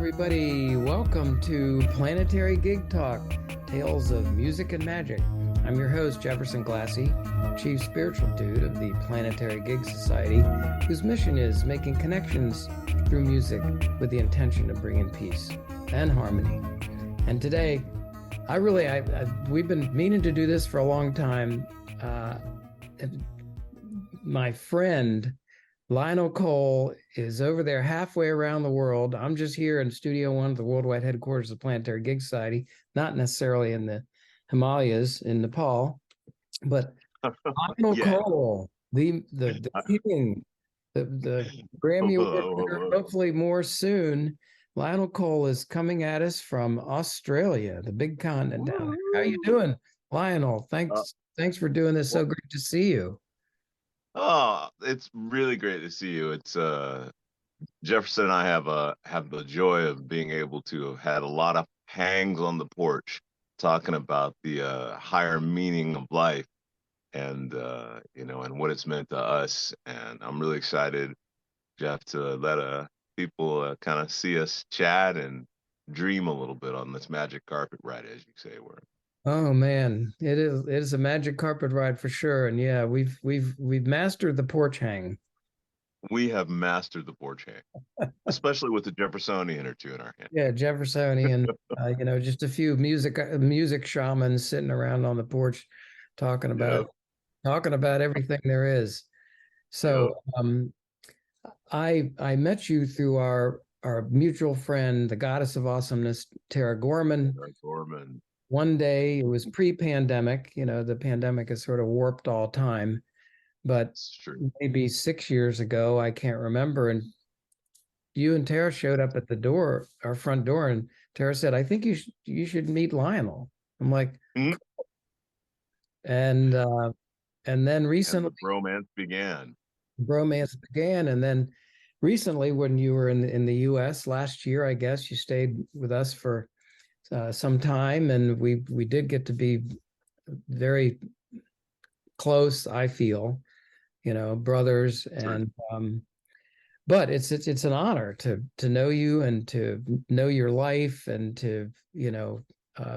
everybody. Welcome to Planetary Gig Talk, Tales of Music and Magic. I'm your host, Jefferson Glassie, Chief Spiritual Dude of the Planetary Gig Society, whose mission is making connections through music with the intention of bringing peace and harmony. And today, we've been meaning to do this for a long time. My friend, Lionel Cole, is over there halfway around the world. I'm just here in Studio One of the worldwide headquarters of the Planetary Gig Society, not necessarily in the Himalayas in Nepal, but Lionel Cole, the king, the Grammy Award winner, hopefully more soon. Lionel Cole is coming at us from Australia, the big continent down there. How you doing, Lionel? Thanks for doing this. So great to see you. Oh, it's really great to see you. It's Jefferson and I have the joy of being able to have had a lot of hangs on the porch talking about the higher meaning of life and and what it's meant to us. And I'm really excited, Jeff, to let people kind of see us chat and dream a little bit on this magic carpet ride, as you say. Oh man, it is a magic carpet ride for sure. And yeah, we've mastered the porch hang. We have mastered the porch hang, especially with the Jeffersonian or two in our hand. Yeah, Jeffersonian, just a few music shamans sitting around on the porch talking about everything there is. So I met you through our mutual friend, the goddess of awesomeness, Tara Gorman. Tara Gorman. One day, it was pre-pandemic, the pandemic has sort of warped all time, but maybe 6 years ago, I can't remember. And you and Tara showed up at the door, our front door, and Tara said, I think you should meet Lionel. I'm like, mm-hmm. And then recently, bromance began. And then recently, when you were in the US last year, I guess you stayed with us for some time, and we did get to be very close, I feel, brothers. And but it's an honor to know you and to know your life and to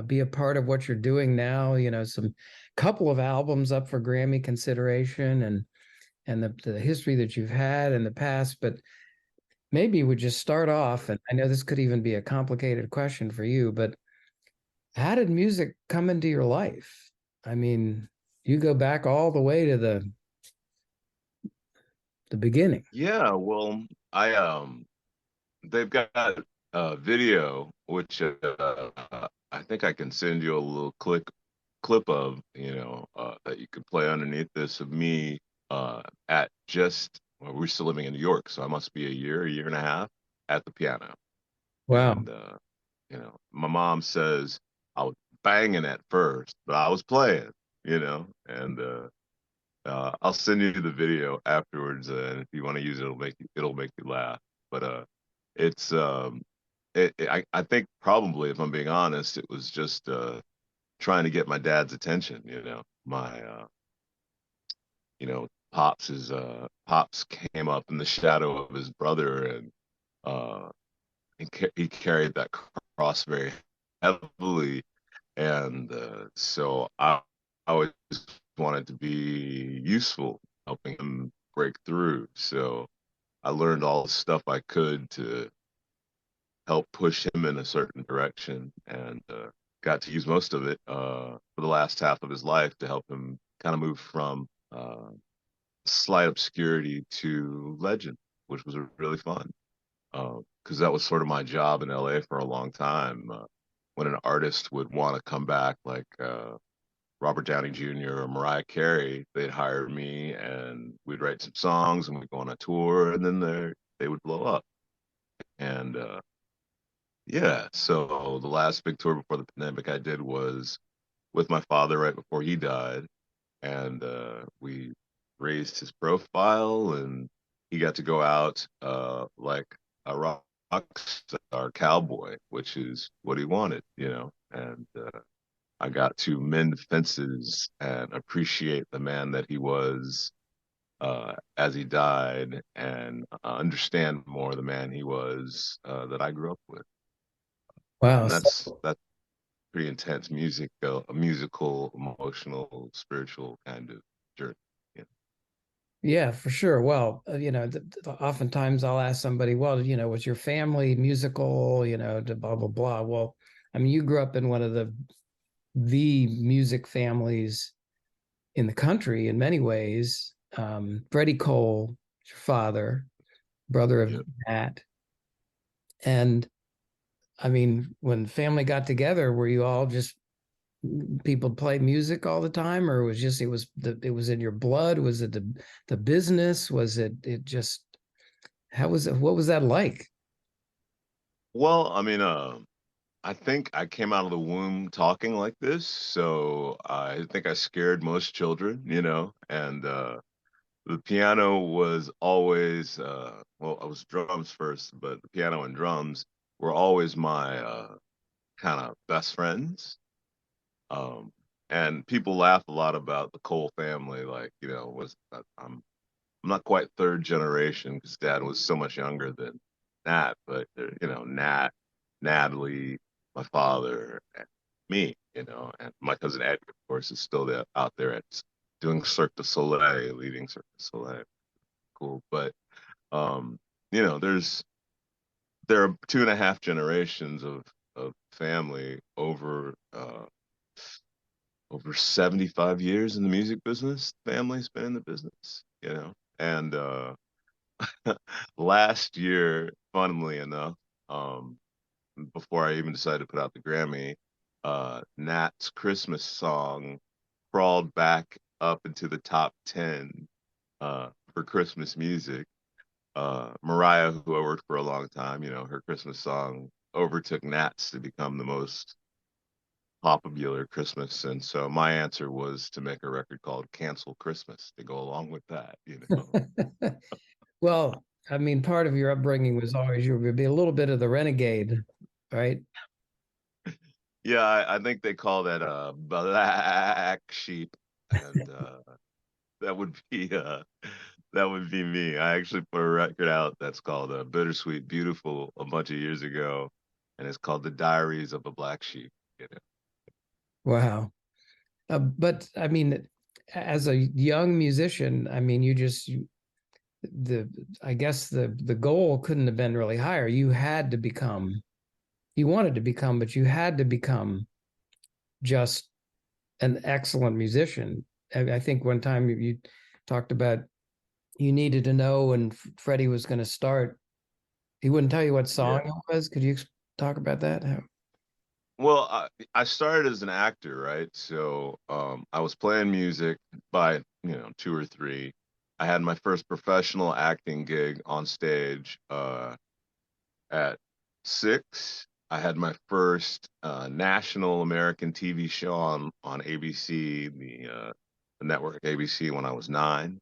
be a part of what you're doing now. Some couple of albums up for Grammy consideration and the history that you've had in the past. But maybe we just start off, and I know this could even be a complicated question for you, but how did music come into your life? I mean, you go back all the way to the beginning. Yeah, well, they've got a video which I think I can send you a little clip of, that you could play underneath this of me we're still living in New York, so I must be a year and a half at the piano. Wow. And my mom says I was banging at first, but I was playing, and I'll send you the video afterwards, and if you want to use it, it'll make you laugh. But it's I think probably, if I'm being honest, it was just trying to get my dad's attention. My pops came up in the shadow of his brother, and he carried that cross very heavily, and so I always wanted to be useful, helping him break through. So I learned all the stuff I could to help push him in a certain direction, and got to use most of it for the last half of his life to help him kind of move from slight obscurity to legend, which was really fun. Because that was sort of my job in LA for a long time. When an artist would want to come back, like Robert Downey Jr. or Mariah Carey, they'd hire me, and we'd write some songs, and we'd go on a tour, and then they would blow up. And so the last big tour before the pandemic I did was with my father right before he died, and we raised his profile, and he got to go out like a rock star cowboy, which is what he wanted, and I got to mend fences and appreciate the man that he was as he died, and understand more the man he was that I grew up with. Wow. And that's pretty intense music, a musical, emotional, spiritual kind of journey. Yeah. Yeah, for sure. Well, oftentimes I'll ask somebody, well, was your family musical, to blah, blah, blah. Well, I mean, you grew up in one of the music families in the country in many ways. Freddie Cole, your father, brother of Yeah. Nat. And I mean, when family got together, were you all just people play music all the time, or it was in your blood? Was it the business? Was it just how was it? What was that like? Well, I mean, I think I came out of the womb talking like this, so I think I scared most children, and the piano was always well, I was drums first, but the piano and drums were always my kind of best friends. Um, and people laugh a lot about the Cole family, like, I'm not quite third generation because dad was so much younger than Nat, but Nat, Natalie, my father, and me, and my cousin Ed, of course, is still there out there doing Cirque du Soleil, leading Cirque du Soleil. Cool. But um, there are two and a half generations of family over 75 years in the music business. Family's been in the business, and last year, funnily enough, um, before I even decided to put out the Grammy, Nat's Christmas song crawled back up into the top 10 for Christmas music. Mariah, who I worked for a long time, her Christmas song overtook Nat's to become the most popular Christmas. And so my answer was to make a record called Cancel Christmas to go along with that. Well, I mean, part of your upbringing was always you would be a little bit of the renegade, right? Yeah, I think they call that a black sheep, and that would be that would be me. I actually put a record out that's called "Bittersweet Beautiful" a bunch of years ago, and it's called "The Diaries of a Black Sheep." You know? Wow. But I mean, as a young musician, I mean, the I guess the goal couldn't have been really higher. You wanted to become, but you had to become just an excellent musician. I think one time you talked about you needed to know when Freddie was going to start. He wouldn't tell you what Yeah. song it was. Could you talk about that? Well, I started as an actor, right? So I was playing music by, 2 or 3. I had my first professional acting gig on stage at 6. I had my first national American TV show on ABC, the network ABC, when I was 9.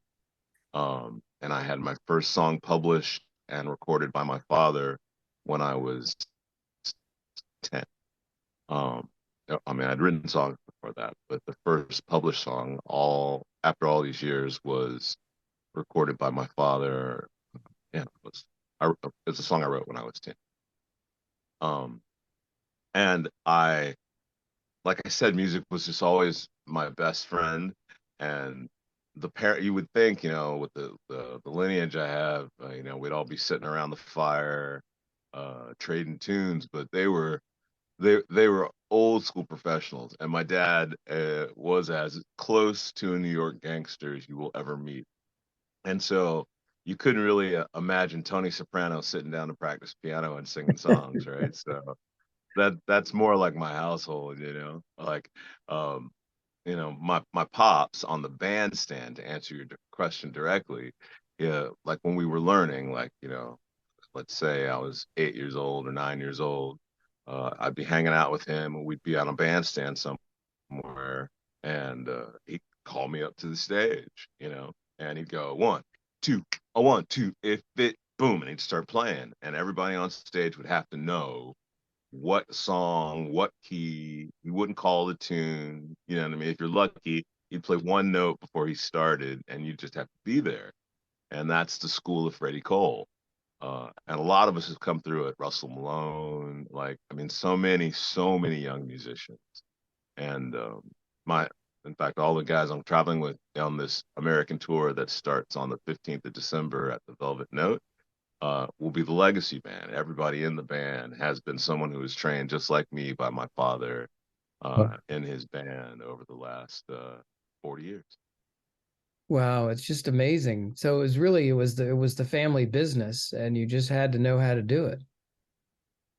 And I had my first song published and recorded by my father when I was 10. Um, I mean, I'd written songs before that, but the first published song, all after all these years, was recorded by my father. Yeah, it's a song I wrote when I was 10. Um, and like I said, music was just always my best friend. And the parent, you would think, with the lineage I have, we'd all be sitting around the fire, trading tunes, but they were old school professionals, and my dad was as close to a New York gangster as you will ever meet. And so you couldn't really imagine Tony Soprano sitting down to practice piano and singing songs, right? So that's more like my household, like um, my pops on the bandstand, to answer your question directly. Yeah, like when we were learning, like let's say I was 8 years old or 9 years old, I'd be hanging out with him and we'd be on a bandstand somewhere, and he'd call me up to the stage, and he'd go, one, two, a 1, 2, if it, boom, and he'd start playing, and everybody on stage would have to know what song, what key. He wouldn't call the tune. You know what I mean? If you're lucky, he'd play one note before he started, and you just have to be there. And that's the school of Freddie Cole. And a lot of us have come through it. Russell Malone, like, I mean, so many young musicians. And my, in fact, all the guys I'm traveling with on this American tour that starts on the 15th of December at the Velvet Note will be the legacy band. Everybody in the band has been someone who was trained just like me by my father in his band over the last 40 years. Wow, it's just amazing. So it was the family business, and you just had to know how to do it.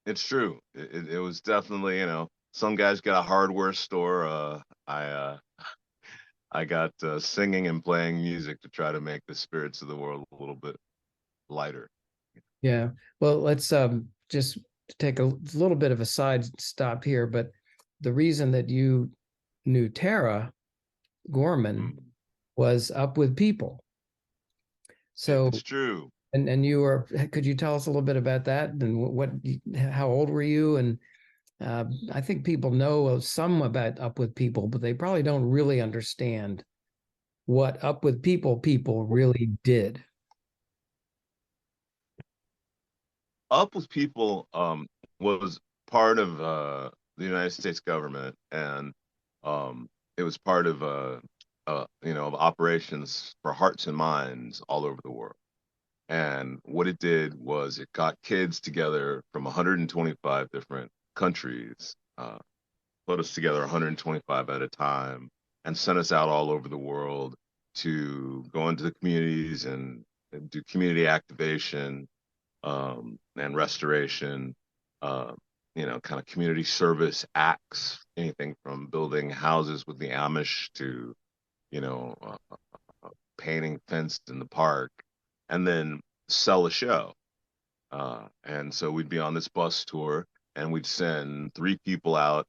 It's true. It was definitely, some guys got a hardware store. I got singing and playing music to try to make the spirits of the world a little bit lighter. Yeah. Well, let's just take a little bit of a side stop here, but the reason that you knew Tara Gorman Mm. was Up with People. So, It's true. and you were, could you tell us a little bit about that and how old were you? And I think people know some about Up with People, but they probably don't really understand what Up with people really did. Up with People was part of the United States government, and it was part of of operations for hearts and minds all over the world. And what it did was it got kids together from 125 different countries, put us together 125 at a time, and sent us out all over the world to go into the communities and do community activation and restoration, uh, kind of community service acts, anything from building houses with the Amish to, you know, uh, painting fenced in the park, and then sell a show. And so we'd be on this bus tour and we'd send three people out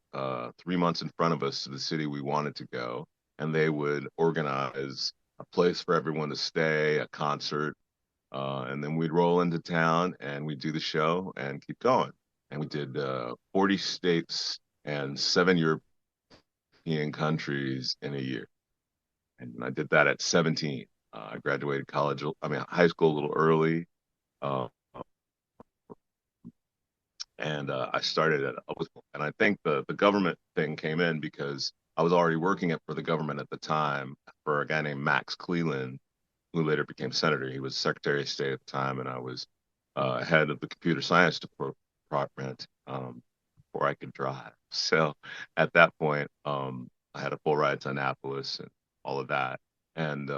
3 months in front of us to the city we wanted to go. And they would organize a place for everyone to stay, a concert, and then we'd roll into town and we'd do the show and keep going. And we did 40 states and 7 European countries in a year. And I did that at 17. I graduated college, I mean, high school a little early. Uh, and I started at and I think the government thing came in because I was already working for the government at the time for a guy named Max Cleland, who later became senator. He was Secretary of State at the time, and I was head of the computer science department before I could drive. So at that point, I had a full ride to Annapolis and all of that. And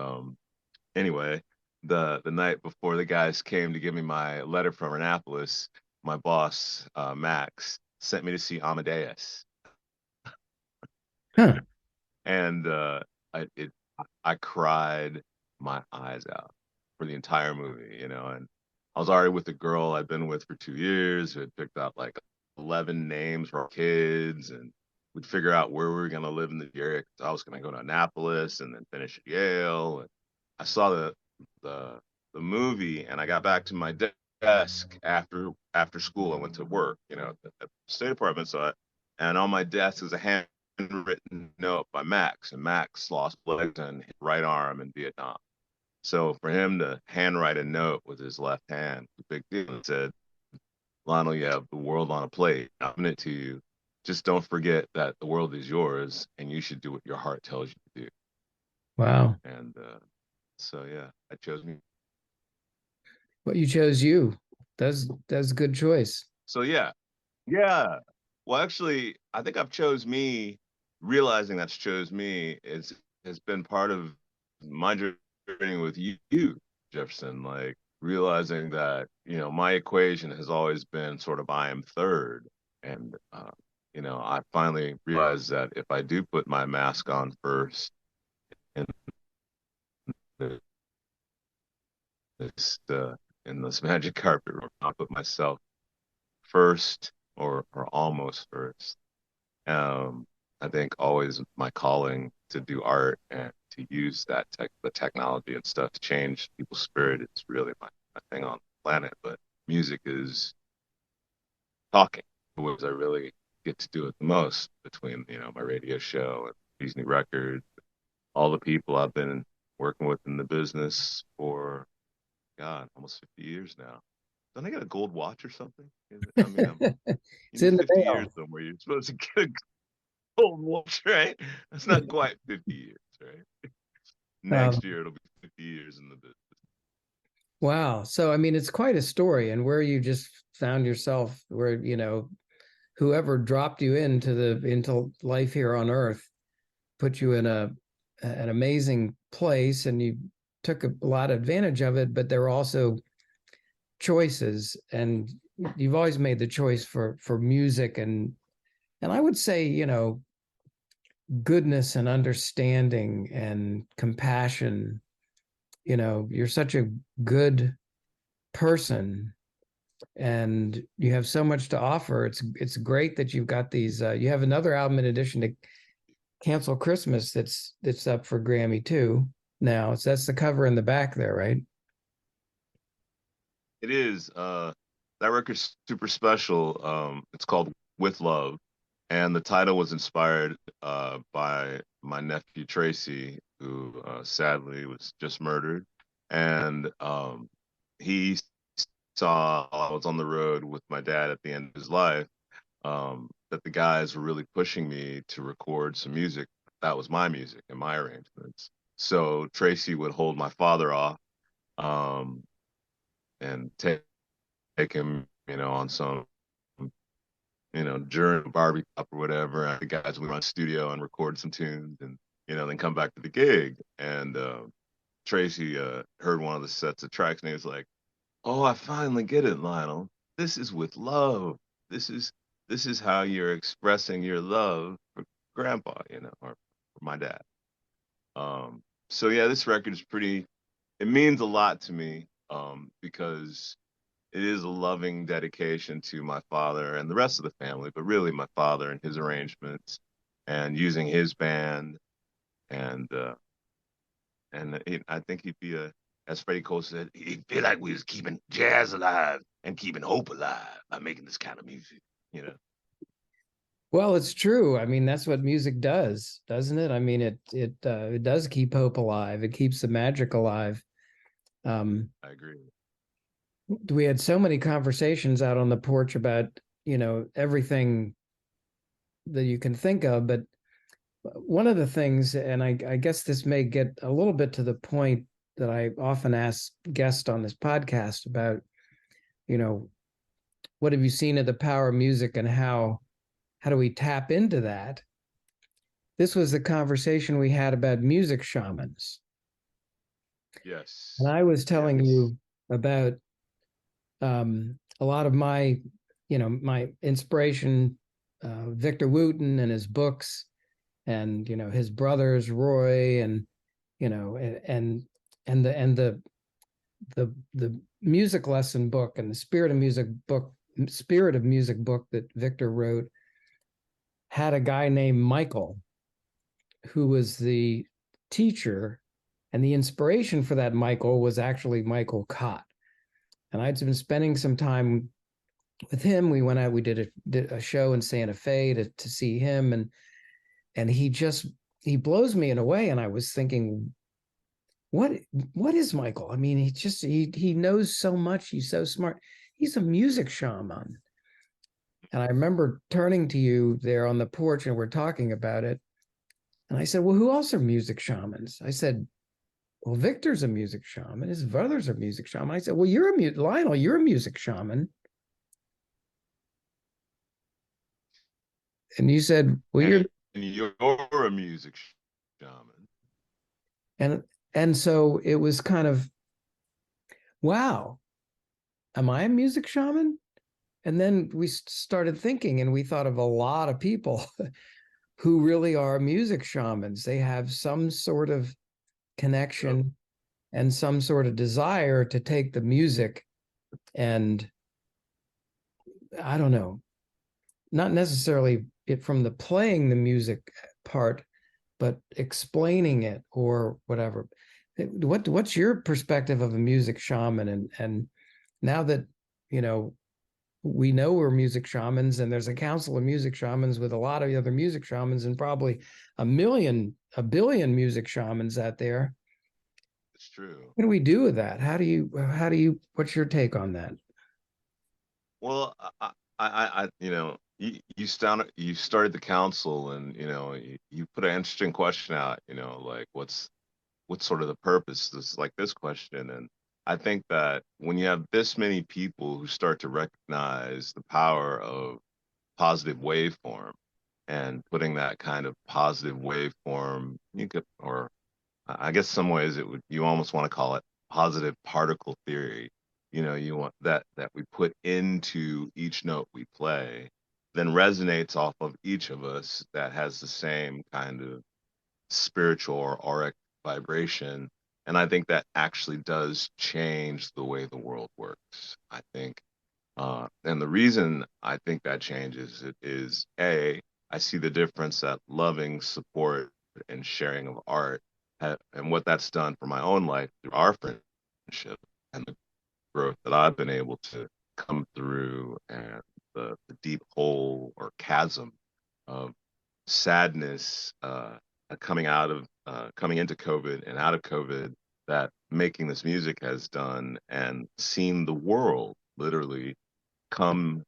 anyway, the night before the guys came to give me my letter from Annapolis, my boss Max sent me to see Amadeus, Huh. and I it I cried my eyes out for the entire movie, and I was already with a girl I'd been with for 2 years who had picked out like 11 names for our kids, and we'd figure out where we were going to live in the area. 'Cause I was going to go to Annapolis and then finish at Yale. And I saw the the movie, and I got back to my desk after school. I went to work, at the State Department. And on my desk was a handwritten note by Max, and Max lost legs and his right arm in Vietnam. So for him to handwrite a note with his left hand, was a big deal. It said, "Lionel, you have the world on a plate. I'm giving it to you. Just don't forget that the world is yours, and you should do what your heart tells you to do." Wow. And so yeah, I chose me. Well, you chose you. That's a good choice. So yeah, yeah. Well, actually, I think I've chose me. Realizing that's chose me is has been part of my journey with you, Jefferson. Like realizing that my equation has always been sort of I am third, and I finally realized that if I do put my mask on first in this in this magic carpet, I put myself first or almost first. I think always my calling to do art and to use the technology and stuff to change people's spirit is really my thing on the planet. But music is talking, which I really get to do it the most between, my radio show and these new records, all the people I've been working with in the business for, God, almost 50 years now. don't I get a gold watch or something? I mean, you It's need in the 50 years mail. somewhere. You're supposed to get a gold watch, right? That's not quite 50 years, right? Um, Next year it'll be 50 years in the business. wow. So, I mean, it's quite a story, and where you just found yourself, where, whoever dropped you into life here on Earth put you in an amazing place, and you took a lot of advantage of it, but there were also choices, and you've always made the choice for music, and I would say, goodness and understanding and compassion. You're such a good person, and you have so much to offer. It's great that you've got these. You have another album in addition to Cancel Christmas that's up for Grammy too. Now, so that's the cover in the back there, right? It is. That record's super special. It's called With Love, and the title was inspired by my nephew Tracy, who sadly was just murdered. And he saw while I was on the road with my dad at the end of his life, that the guys were really pushing me to record some music. That was my music and my arrangements. So Tracy would hold my father off, um, and take him, on some, during Barbie Cup or whatever. And the guys would run studio and record some tunes, and then come back to the gig. And Tracy heard one of the sets of tracks, and he was like, "Oh, I finally get it, Lionel. This is with love. This is this is how you're expressing your love for Grandpa, or for my dad." So yeah, this record is pretty. It means a lot to me, because it is a loving dedication to my father and the rest of the family, but really my father and his arrangements and using his band. And I think he'd be as Freddie Cole said, he'd feel like we was keeping jazz alive and keeping hope alive by making this kind of music, you know. Well, it's true. I mean, that's what music does, doesn't it? I mean, it does keep hope alive. It keeps the magic alive. Um, I agree. we had so many conversations out on the porch about, everything that you can think of, but one of the things, and I guess this may get a little bit to the point that I often ask guests on this podcast about, you know, what have you seen of the power of music, and how do we tap into that? This was the conversation we had about music shamans. And Yes. I was telling Yes. you about a lot of my inspiration, Victor Wooten and his books, and his brothers Roy, and the music lesson book and the spirit of music book that Victor wrote had a guy named Michael who was the teacher, and the inspiration for that Michael was actually Michael Cott. And I'd been spending some time with him. We went out, we did a show in Santa Fe to see him, and he blows me in a way. And I was thinking, what is Michael? I mean, he knows so much. He's so smart. He's a music shaman. And I remember turning to you there on the porch, and we're talking about it. And I said, "Well, who else are music shamans?" I said, "Well, Victor's a music shaman. His brothers are music shaman." I said, "Well, Lionel, you're a music shaman." And you said, "Well, you're," And you're a music shaman. and and so it was kind of, wow, am I a music shaman? And then we started thinking, and we thought of a lot of people who really are music shamans. They have some sort of Yep. connection and some sort of desire to take the music and, I don't know, not necessarily it from the playing the music part, but explaining it or whatever. What's your perspective of a music shaman? And now that, you know, we know we're music shamans, and there's a council of music shamans with a lot of other music shamans, and probably a billion music shamans out there. It's true. What do we do with that? What's your take on that? Well, you started the council, and you put an interesting question out. Like what's sort of the purpose? This like this question, and I think that when you have this many people who start to recognize the power of positive waveform and putting that kind of positive waveform, you could, or I guess some ways you almost want to call it positive particle theory. You want that we put into each note we play, then resonates off of each of us that has the same kind of spiritual or auric vibration. And I think that actually does change the way the world works. I think and the reason I think that changes it is I see the difference that loving, support, and sharing of art and what that's done for my own life through our friendship and the growth that I've been able to come through, and the deep hole or chasm of sadness coming into COVID and out of COVID that making this music has done, and seeing the world literally come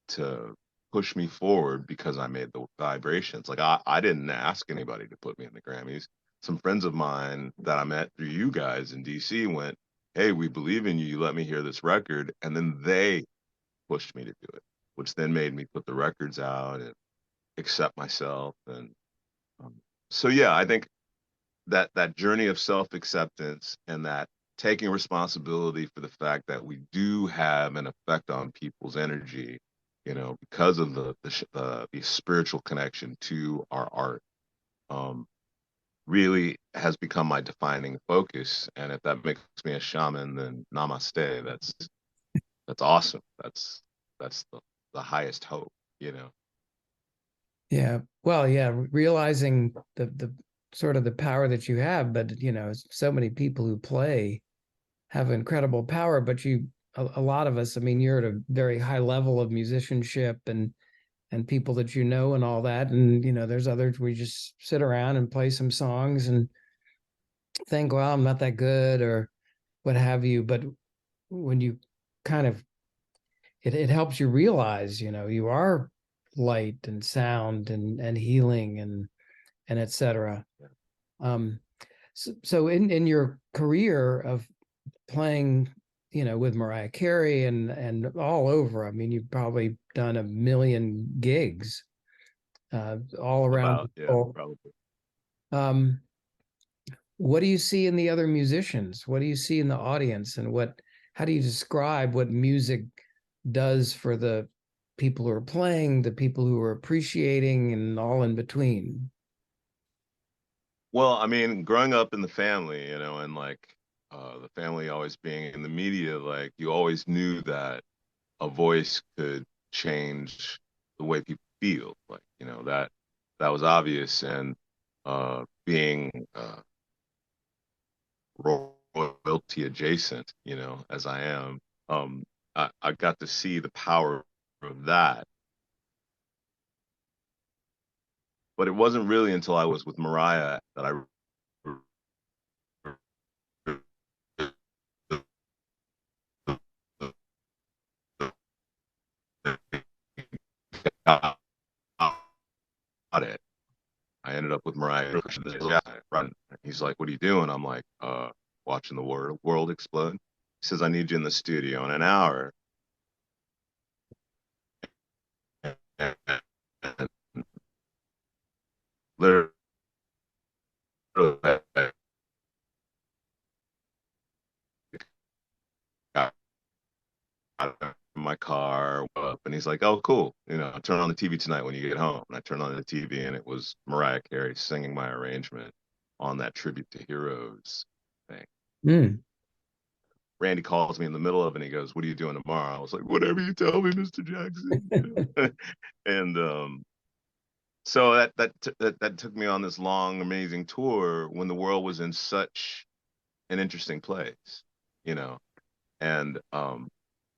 to push me forward because I made the vibrations. Like I didn't ask anybody to put me in the Grammys. Some friends of mine that I met through you guys in DC went, "Hey, we believe in you. You let me hear this record." And then they pushed me to do it, which then made me put the records out and accept myself. And um, so, yeah, I think that journey of self-acceptance and that taking responsibility for the fact that we do have an effect on people's energy, because of the spiritual connection to our art, um, really has become my defining focus. And if that makes me a shaman, then namaste. That's awesome. That's the highest hope, you know. Yeah. Well, yeah, realizing the sort of the power that you have, but so many people who play have incredible power, but a lot of us, I mean, you're at a very high level of musicianship and people that and all that. And there's others we just sit around and play some songs and think, well, I'm not that good or what have you. But when you kind of it helps you realize, you are light and sound and healing and etc. Um, so in your career of playing, with Mariah Carey and all over, I mean, you've probably done a million gigs all around the About, yeah, world. probably. Um, what do you see in the other musicians? What do you see in the audience? And how do you describe what music does for the people who are playing, the people who are appreciating, and all in between? Well, I mean, growing up in the family, and like the family always being in the media, like you always knew that a voice could change the way people feel. Like, that was obvious. And being royalty adjacent, as I am, I got to see the power of that. But it wasn't really until I was with Mariah that I got it. I ended up with Mariah. Yeah, right. He's like, "What are you doing?" I'm like, watching the world explode." He says, "I need you in the studio in an hour." And literally, I got out of my car, up, and he's like, "Oh, cool. Turn on the TV tonight when you get home." And I turned on the TV, and it was Mariah Carey singing my arrangement on that Tribute to Heroes thing. Mm. Randy calls me in the middle of it and he goes, "What are you doing tomorrow?" I was like, "Whatever you tell me, Mr. Jackson." And so that took me on this long, amazing tour when the world was in such an interesting place, you know. And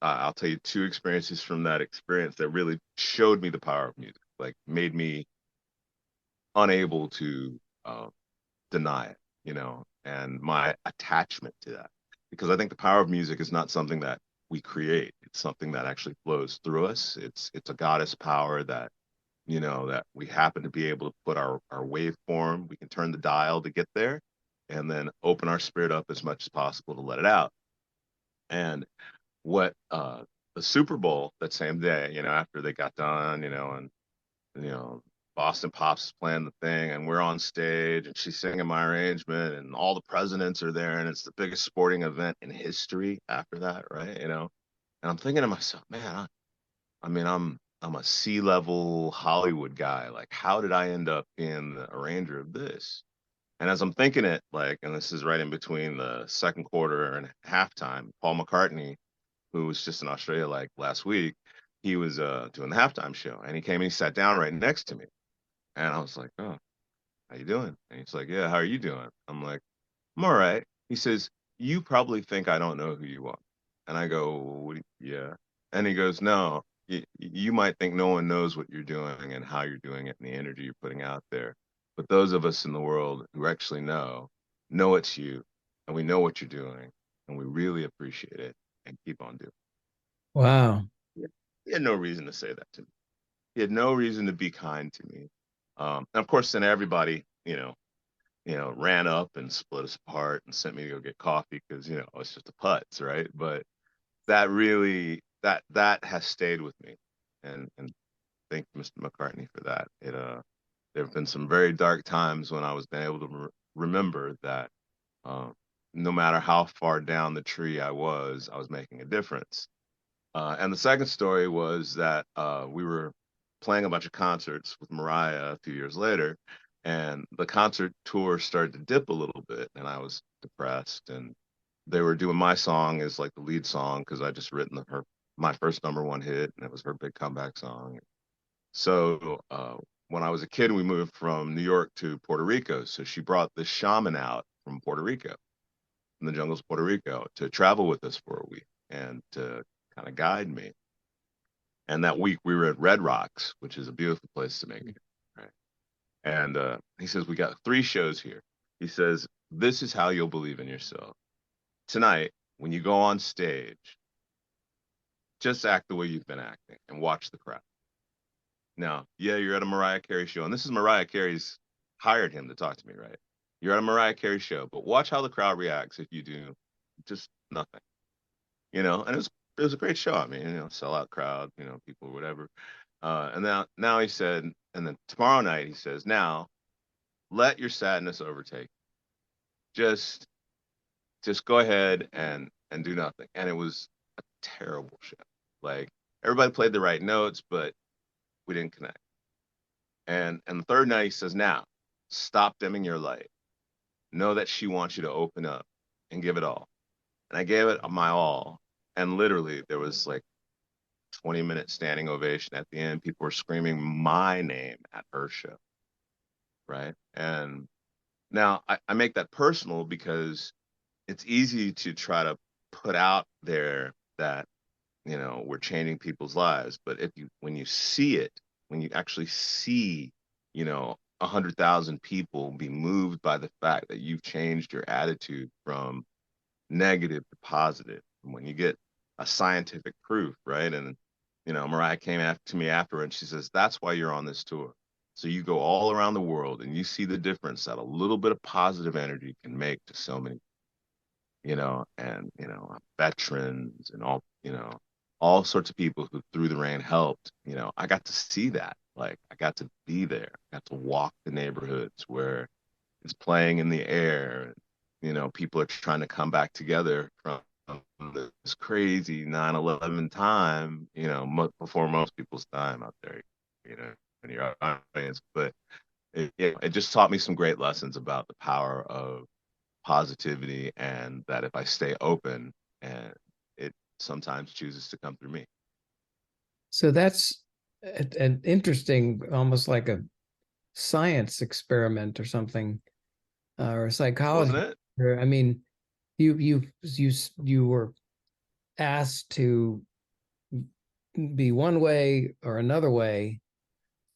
I'll tell you two experiences from that experience that really showed me the power of music, like made me unable to deny it, and my attachment to that. Because I think the power of music is not something that we create. It's something that actually flows through us. It's a goddess power that, that we happen to be able to put our waveform. We can turn the dial to get there, and then open our spirit up as much as possible to let it out. And what the Super Bowl that same day, after they got done, and you know, Boston Pops is playing the thing, and we're on stage, and she's singing my arrangement, and all the presidents are there, and it's the biggest sporting event in history after that, right? And I'm thinking to myself, man, I mean, I'm a C-level Hollywood guy. Like, how did I end up being the arranger of this? And as I'm thinking it, like, and this is right in between the second quarter and halftime, Paul McCartney, who was just in Australia like last week, he was doing the halftime show, and he came and he sat down right next to me. And I was like, "Oh, how you doing?" And he's like, "Yeah, how are you doing?" I'm like, "I'm all right." He says, "You probably think I don't know who you are." And I go, "Yeah." And he goes, "No, you might think no one knows what you're doing and how you're doing it and the energy you're putting out there. But those of us in the world who actually know it's you, and we know what you're doing, and we really appreciate it, and keep on doing Wow. it." He had no reason to say that to me. He had no reason to be kind to me. And of course, then everybody, ran up and split us apart and sent me to go get coffee because, it's just a putz, right? But that really, that has stayed with me, and thank you, Mr. McCartney, for that. There have been some very dark times when I was been able to remember that, no matter how far down the tree I was making a difference. And the second story was that we were playing a bunch of concerts with Mariah a few years later, and the concert tour started to dip a little bit, and I was depressed. And they were doing my song as like the lead song because I just written my first number one hit, and it was her big comeback song. So when I was a kid, we moved from New York to Puerto Rico. So she brought this shaman out from Puerto Rico, from the jungles of Puerto Rico, to travel with us for a week and to kind of guide me. And that week we were at Red Rocks, which is a beautiful place to make it. Right. And he says, "We got 3 shows here." He says, "This is how you'll believe in yourself. Tonight, when you go on stage, just act the way you've been acting and watch the crowd. Now, yeah, you're at a Mariah Carey show, and this is Mariah Carey's hired him to talk to me, right? You're at a Mariah Carey show, but watch how the crowd reacts if you do just nothing, And it was a great show. I mean, sellout crowd, people, whatever. And now he said, and then tomorrow night he says, "Now let your sadness overtake. Just just go ahead and do nothing." And it was a terrible show. Like, everybody played the right notes, but we didn't connect. And the third night he says, "Now stop dimming your light. Know that she wants you to open up and give it all." And I gave it my all. And literally there was like 20-minute standing ovation at the end. People were screaming my name at her show. Right. And now I make that personal because it's easy to try to put out there that, we're changing people's lives. But when you see it, when you actually see, 100,000 people be moved by the fact that you've changed your attitude from negative to positive, and when you get a scientific proof, right? And Mariah came to me after, and she says, "That's why you're on this tour. So you go all around the world and you see the difference that a little bit of positive energy can make to so many, and veterans and all sorts of people who through the rain helped. I got to see that. Like, I got to be there. I got to walk the neighborhoods where it's playing in the air. People are trying to come back together from this crazy 9/11 time, before most people's time out there, in your audience. But it just taught me some great lessons about the power of positivity, and that if I stay open, and it sometimes chooses to come through me. So that's an interesting, almost like a science experiment or something, or a psychology. Wasn't it? I mean, you were asked to be one way or another way,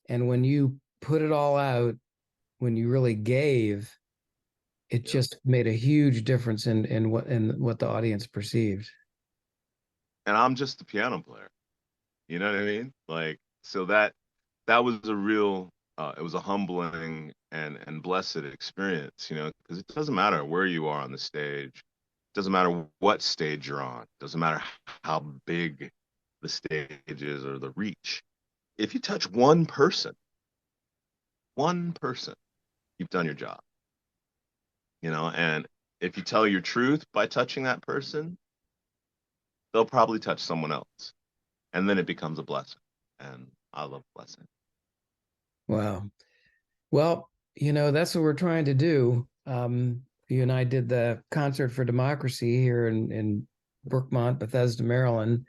and when you put it all out, when you really gave, it Yep. just made a huge difference in what the audience perceived. and I'm just the piano player. You know what I mean? Like, so that was a real it was a humbling and blessed experience, you know, because it doesn't matter where you are on the stage, it doesn't matter what stage you're on, it doesn't matter how big the stage is or the reach. If you touch one person, you've done your job, you know, and if you tell your truth by touching that person, they'll probably touch someone else. And then it becomes a blessing. And I love blessing. Wow. Well, that's what we're trying to do. You and I did the Concert for Democracy here in Brookmont, Bethesda, Maryland,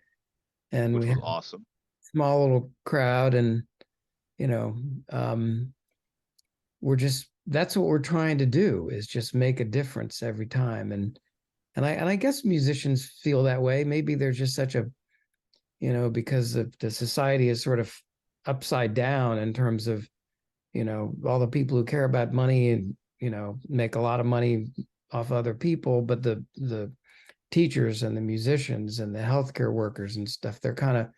and we Which had was a awesome. small little crowd, and you know, um, that's what we're trying to do is just make a difference every time. And I guess musicians feel that way. Maybe there's just such a, because the society is sort of upside down in terms of, all the people who care about money and, make a lot of money off other people, but the teachers and the musicians and the healthcare workers and stuff, they're kind of,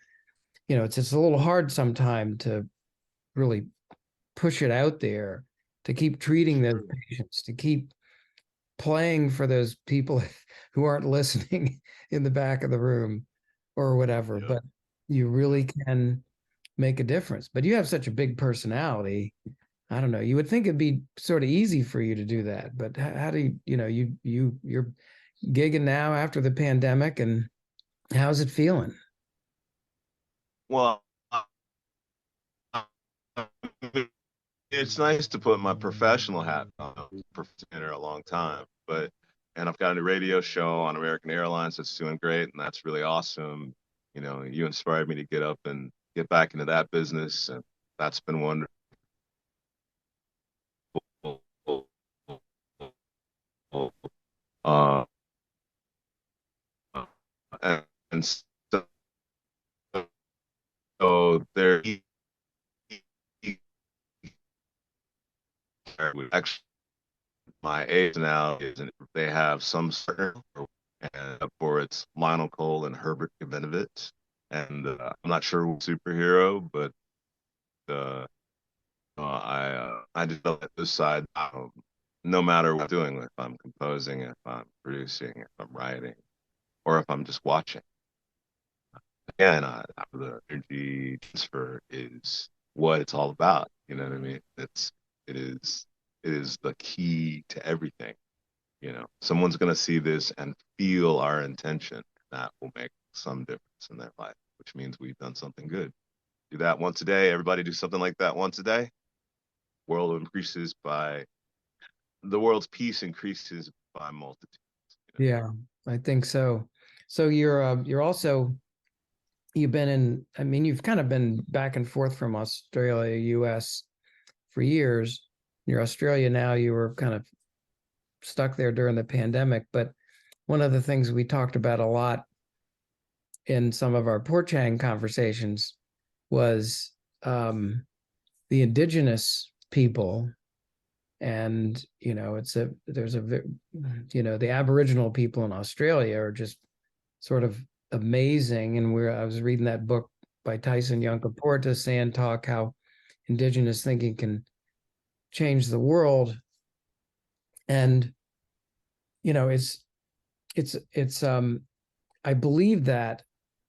it's just a little hard sometimes to really push it out there, to keep treating those True. patients, to keep playing for those people who aren't listening in the back of the room or whatever. Yep. But you Yep. really can make a difference. But you have such a big personality. I don't know. You would think it'd be sort of easy for you to do that, but how do you, you're gigging now after the pandemic, and how's it feeling? Well, it's nice to put my professional hat on. I've been a long time, but and I've got a radio show on American Airlines that's doing great, and that's really awesome. You know, you inspired me to get up and get back into that business, and that's been wonderful. Uh, and so there, actually, my age now is, and they have some certain, and for it's Lionel Cole and Herbert Gavinovich, and I'm not sure what superhero, but uh, I develop this side. No matter what I'm doing, if I'm composing, if I'm producing, if I'm writing, or if I'm just watching. Again, the energy transfer is what it's all about. You know what I mean? It is it is the key to everything. You know, someone's going to see this and feel our intention. That will make some difference in their life, which means we've done something good. Do that once a day. Everybody do something like that once a day. World increases by the world's peace increases by multitudes. You know? Yeah, I think so. So you're also you've been in, I mean, you've kind of been back and forth from Australia, US for years. You're Australia now, you were kind of stuck there during the pandemic. But one of the things we talked about a lot in some of our Porchang conversations was the indigenous people. And, the Aboriginal people in Australia are just sort of amazing. And I was reading that book by Tyson Yunkaporta, Sand Talk, how indigenous thinking can change the world. And, it's I believe that.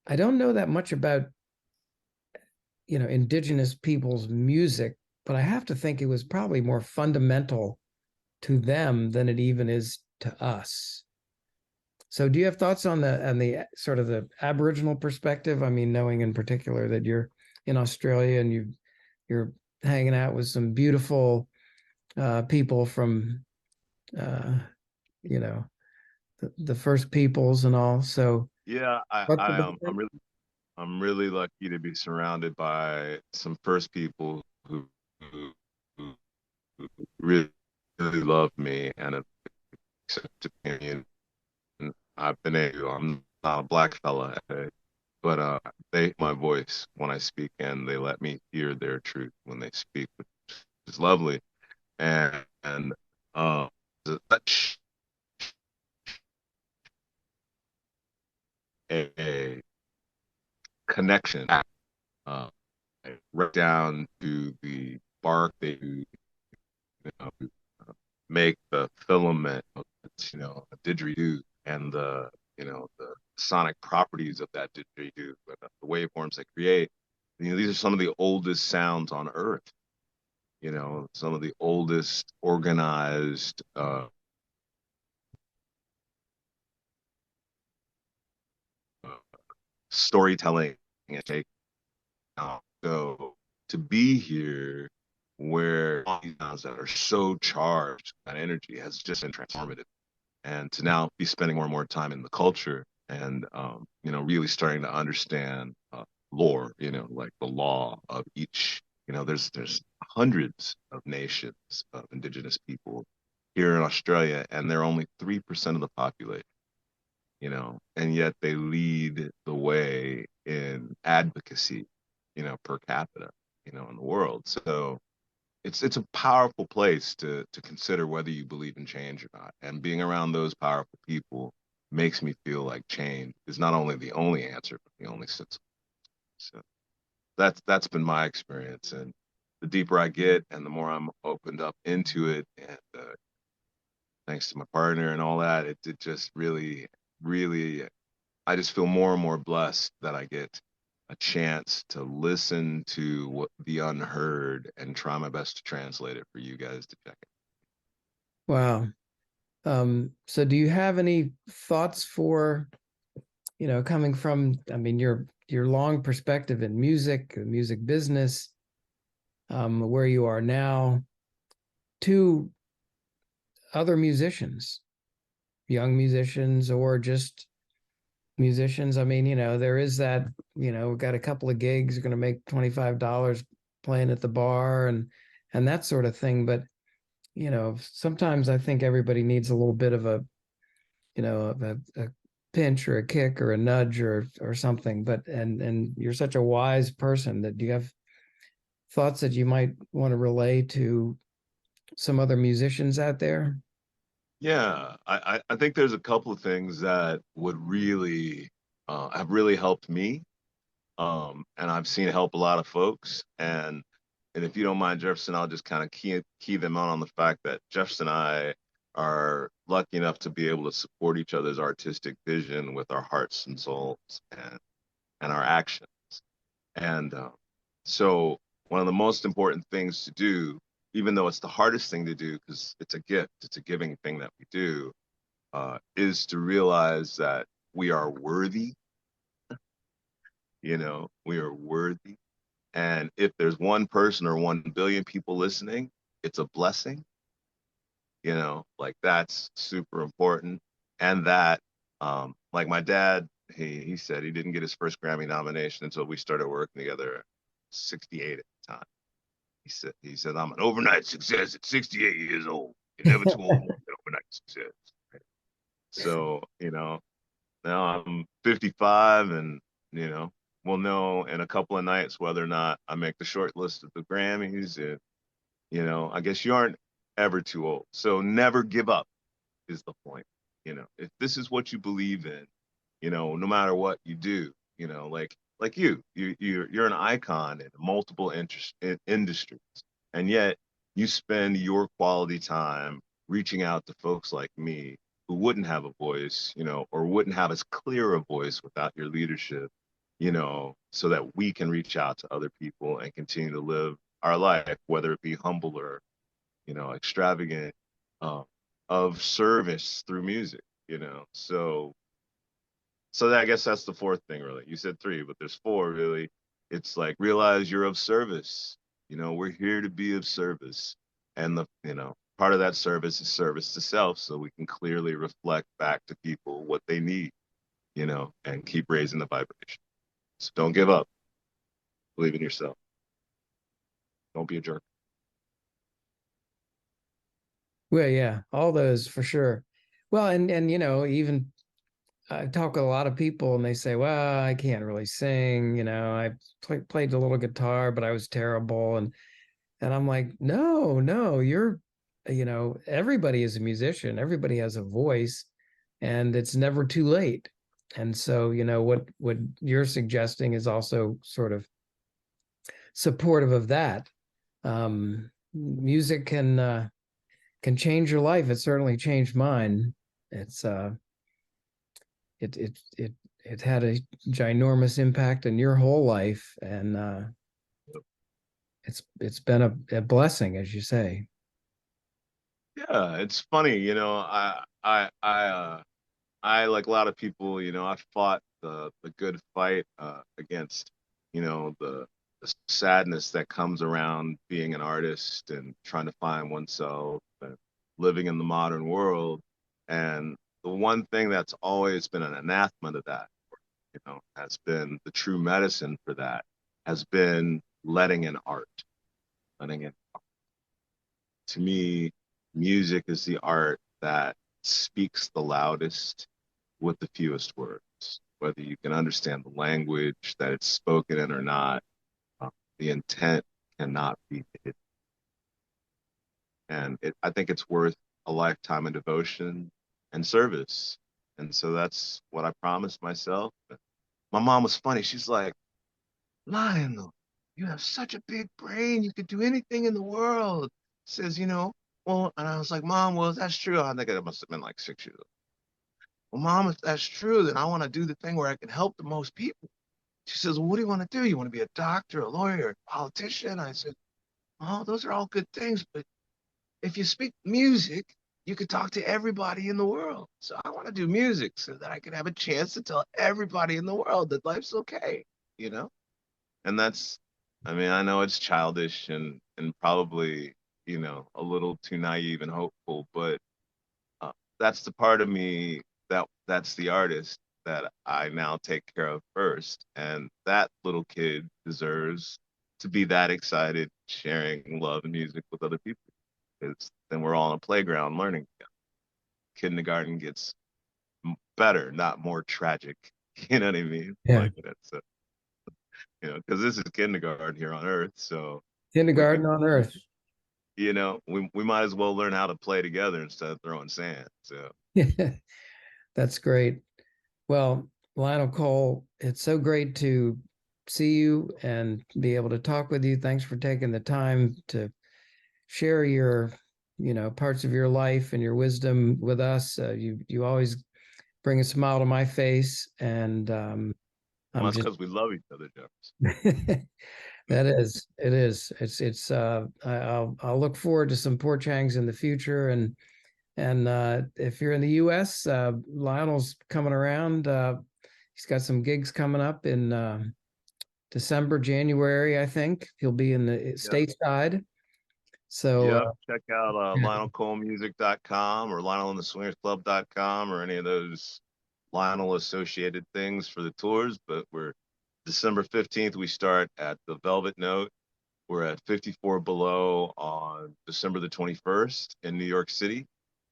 I don't know that much about, indigenous people's music, but I have to think it was probably more fundamental to them than it even is to us. So do you have thoughts on the sort of the Aboriginal perspective? I mean, knowing in particular that you're in Australia and you're hanging out with some beautiful people from uh, you know the First Peoples and all. So Yeah, what's about that? I'm really lucky to be surrounded by some first people who really, really love me and have accepted me. And I've been able, I'm not a black fella, but they my voice when I speak, and they let me hear their truth when they speak, which is lovely. And uh, such a connection, uh, right down to the bark they use, make the filament, a didgeridoo, and the sonic properties of that didgeridoo, the waveforms they create. These are some of the oldest sounds on Earth. Some of the oldest organized storytelling and take. So to be here where these sounds that are so charged, that energy has just been transformative. And to now be spending more and more time in the culture and, really starting to understand lore, like the law of each, there's hundreds of nations of indigenous people here in Australia, and they're only 3% of the population, and yet they lead the way in advocacy, per capita, in the world. So it's a powerful place to consider whether you believe in change or not. And being around those powerful people makes me feel like change is not only the only answer, but the only sense. So that's been my experience. And the deeper I get and the more I'm opened up into it, and thanks to my partner and all that, it just really, really, I just feel more and more blessed that I get a chance to listen to what the unheard and try my best to translate it for you guys to check it. Wow. So do you have any thoughts for, coming from, I mean, your long perspective in music, the music business, where you are now, to other musicians, young musicians, or just musicians? I mean, there is that, we've got a couple of gigs, going to make $25 playing at the bar and that sort of thing. But, sometimes I think everybody needs a little bit of a pinch or a kick or a nudge or something. But and you're such a wise person, that do you have thoughts that you might want to relay to some other musicians out there? Yeah, I think there's a couple of things that would really have really helped me. And I've seen it help a lot of folks. And if you don't mind, Jefferson, I'll just kind of key them out on the fact that Jefferson and I are lucky enough to be able to support each other's artistic vision with our hearts and souls and our actions. And so one of the most important things to do, even though it's the hardest thing to do because it's a gift, it's a giving thing that we do, is to realize that we are worthy. We are worthy. And if there's one person or 1 billion people listening, it's a blessing. Like that's super important. And that, like my dad, he said he didn't get his first Grammy nomination until we started working together at 68 at the time. He said, I'm an overnight success at 68 years old. You're never too old for an overnight success. Right? So, now I'm 55 and, we'll know in a couple of nights whether or not I make the short list of the Grammys. And, I guess you aren't ever too old. So never give up is the point. If this is what you believe in, no matter what you do, like you're an icon in multiple industries, and yet you spend your quality time reaching out to folks like me who wouldn't have a voice, or wouldn't have as clear a voice without your leadership, so that we can reach out to other people and continue to live our life, whether it be humble or, extravagant, of service through music, so I guess that's the fourth thing, really. You said three, but there's four, really. It's like realize you're of service. We're here to be of service. And part of that service is service to self, so we can clearly reflect back to people what they need, and keep raising the vibration. So don't give up. Believe in yourself. Don't be a jerk. Well, yeah, all those for sure. Well, and even I talk with a lot of people and they say, well, I can't really sing, I played a little guitar, but I was terrible. And I'm like, no, you're, everybody is a musician, everybody has a voice, and it's never too late. And so, what you're suggesting is also sort of supportive of that. Music can change your life. It certainly changed mine. It's it had a ginormous impact on your whole life, and it's been a blessing, as you say. Yeah, it's funny, I like a lot of people, I fought the good fight against, the sadness that comes around being an artist and trying to find oneself and living in the modern world. And the one thing that's always been an anathema to that, has been the true medicine for that, has been letting in art, letting in. To me, music is the art that speaks the loudest with the fewest words. Whether you can understand the language that it's spoken in or not, the intent cannot be hidden. And I think it's worth a lifetime of devotion and service. And so that's what I promised myself. My mom was funny. She's like, Lionel, you have such a big brain. You could do anything in the world. Says, well, and I was like, Mom, well, if that's true. I think I must have been like 6 years old. Well, Mom, if that's true, then I want to do the thing where I can help the most people. She says, well, what do you want to do? You want to be a doctor, a lawyer, a politician? I said, oh, those are all good things, but if you speak music, you could talk to everybody in the world. So I want to do music so that I can have a chance to tell everybody in the world that life's okay, you know? And that's, I mean, I know it's childish and probably, a little too naive and hopeful, but that's the part of me that's the artist that I now take care of first. And that little kid deserves to be that excited, sharing love and music with other people. Because then we're all on a playground learning together. Kindergarten gets better, not more tragic. You know what I mean? Yeah. Like that's, because this is kindergarten here on Earth. So we could, Kindergarten on Earth. we might as well learn how to play together instead of throwing sand. So That's great. Well, Lionel Cole, it's so great to see you and be able to talk with you. Thanks for taking the time to share your, parts of your life and your wisdom with us. You always bring a smile to my face, and well, I'm that's just because we love each other, Jefferson. I'll look forward to some porch hangs in the future, and if you're in the US, Lionel's coming around. He's got some gigs coming up in December, January, I think. He'll be in the stateside. So Yep. Check out LionelColeMusic.com or LionelAndTheSwingersClub.com or any of those Lionel associated things for the tours. But we're December 15th, we start at the Velvet Note. We're at 54 Below on December the 21st in New York City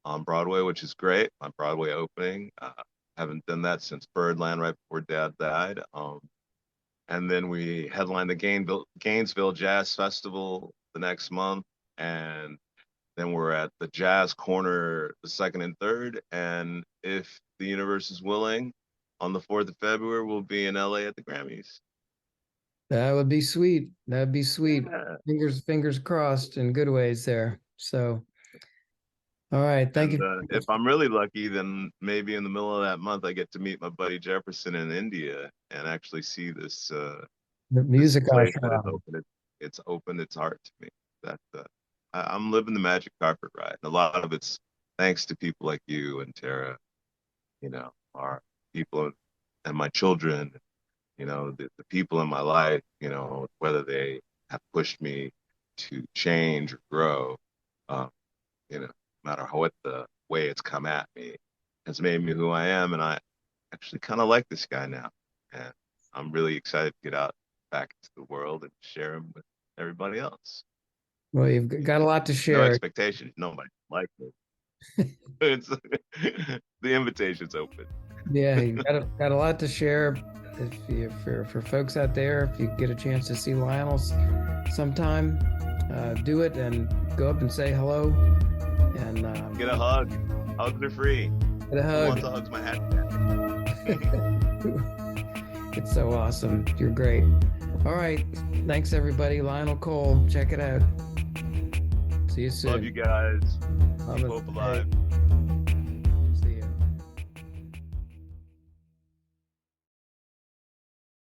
on Broadway, which is great. My Broadway opening. Haven't done that since Birdland right before Dad died. And then we headline the Gainesville Jazz Festival the next month. And then we're at the Jazz Corner the 2nd and 3rd. And if the universe is willing, on the 4th of February, we'll be in LA at the Grammys. that would be sweet. That'd be sweet. Yeah. Fingers crossed in good ways there. So, all right. Thank And you. if I'm really lucky, then maybe in the middle of that month, I get to meet my buddy Jefferson in India and actually see this The this music place that has ashram. it's opened its heart to me. That I'm living the magic carpet ride, and a lot of it's thanks to people like you and Tara. Our people and my children. The people in my life. Whether they have pushed me to change or grow. Um, no matter what the way it's come at me, has made me who I am, and I actually kind of like this guy now, and I'm really excited to get out back into the world and share him with everybody else. Well, you've got a lot to No share. expectations. Nobody likes it. It's the invitation's open. Yeah, you got a lot to share. For folks out there, if you get a chance to see Lionel sometime, do it and go up and say hello. And Get a hug. Hugs are free. get a Who hug. wants a hug's my hat? It's so awesome. You're great. All right. Thanks, everybody. Lionel Cole. Check it out. See you soon. Love you guys. Keep Namaste. hope alive.